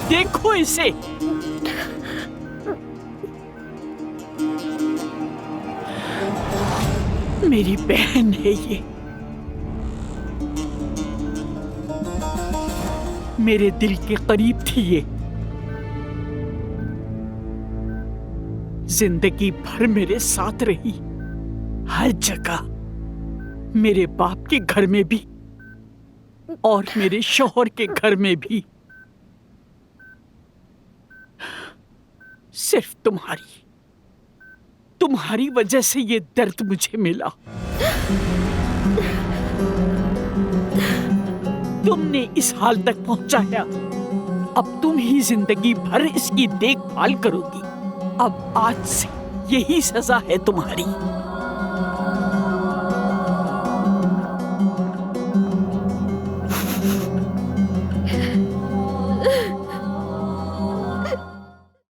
देखो इसे। मेरी बहन है ये, मेरे दिल के करीब थी ये। जिंदगी भर मेरे साथ रही, हर जगह, मेरे बाप के घर में भी और मेरे शौहर के घर में भी। सिर्फ तुम्हारी वजह से ये दर्द मुझे मिला। तुमने इस हाल तक पहुंचाया, अब तुम ही जिंदगी भर इसकी देखभाल करोगी। अब आज से यही सजा है तुम्हारी।